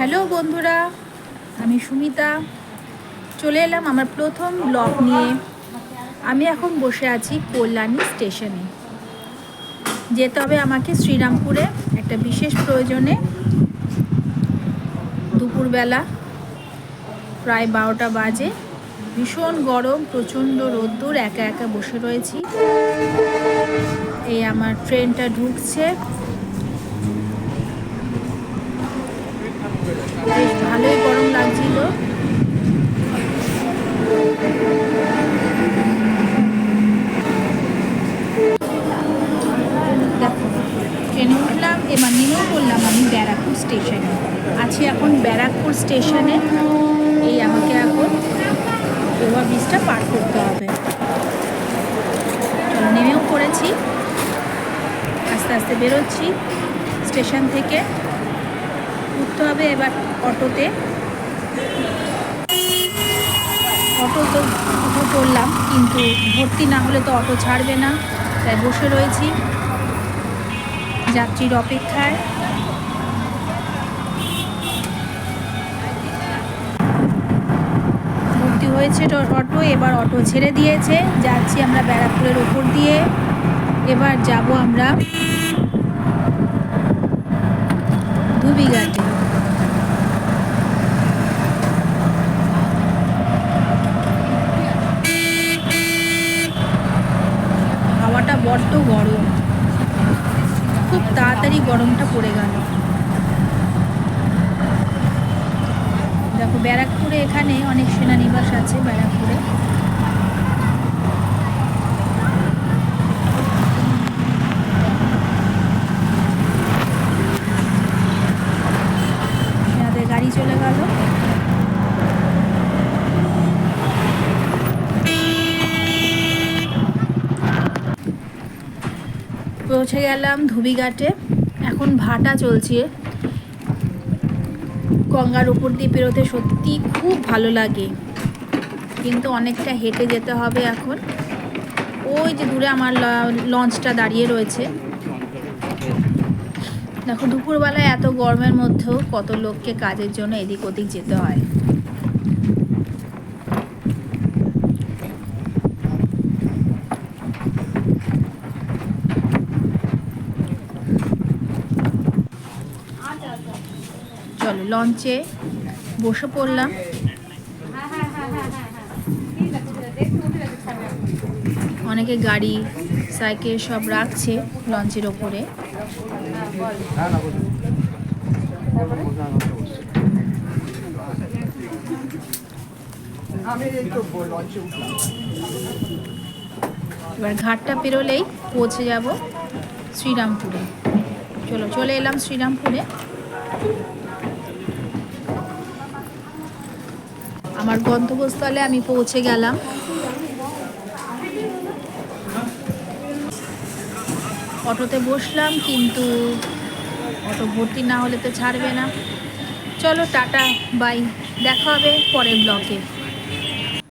Hello বন্ধুরা, আমি সুমিতা চলে এলাম আমার প্রথম ব্লগ নিয়ে। আমি এখন বসে আছি কল্যাণী স্টেশনে। যেতে হবে আমাকে শ্রীরামপুরে একটা বিশেষ প্রয়োজনে। দুপুরবেলা প্রায় 12টা বাজে, ভীষণ গরম, প্রচণ্ড রোদ্দুর, একা একা বসে রয়েছি। এই আমার ট্রেনটা ঢুকছে, বেশ ভালোই গরম লাগছিল। দেখো, ট্রেনে উঠলাম, এবার নেমেও পড়লাম আমি ব্যারাকপুর স্টেশনে। আছি এখন ব্যারাকপুর স্টেশনে। এই আমাকে এখন ওভারব্রিজটা পার করতে হবে। চলো, নেমেও পড়েছি, আস্তে আস্তে বেরোচ্ছি স্টেশন থেকে। উঠতে হবে এবার অটোতে। অটো তো উঠে পড়লাম, কিন্তু ভর্তি না হলে তো অটো ছাড়বে না, তাই বসে রয়েছি যাত্রীর অপেক্ষায়। ভর্তি হয়েছে অটো, এবার অটো ছেড়ে দিয়েছে। যাচ্ছি আমরা ব্যারাকপুরের ওপর দিয়ে। এবার যাব আমরা ধুবিঘাটে। হাওয়াটা বড্ড গরম, খুব তাড়াতাড়ি গরমটা পড়ে গেল। দেখো, ব্যারাকপুরে এখানে অনেক সেনানিবাস আছে ব্যারাকপুরে। সেনাদের গাড়ি চলে গেল। পৌঁছে গেলাম ধুবিঘাটে। এখন ভাটা চলছে। গঙ্গার উপর দিয়ে পেরোতে সত্যি খুব ভালো লাগে, কিন্তু অনেকটা হেঁটে যেতে হবে এখন। ওই যে দূরে আমার লঞ্চটা দাঁড়িয়ে রয়েছে। দেখো, দুপুরবেলায় এত গরমের মধ্যেও কত লোককে কাজের জন্য এদিক ওদিক যেতে হয়। চলো, লঞ্চে বসে পড়লাম। অনেকে গাড়ি সাইকেল সব রাখছে লঞ্চের ওপরে। এবার ঘাটটা পেরোলেই পৌঁছে যাব শ্রীরামপুরে। চলে এলাম শ্রীরামপুরে। আমার গন্তব্যস্থলে আমি পৌঁছে গেলাম। অটোতে বসলাম, কিন্তু অটো ভর্তি না হলে তো ছাড়বে না। চলো, টাটা বাই, দেখা হবে পরের ব্লকে।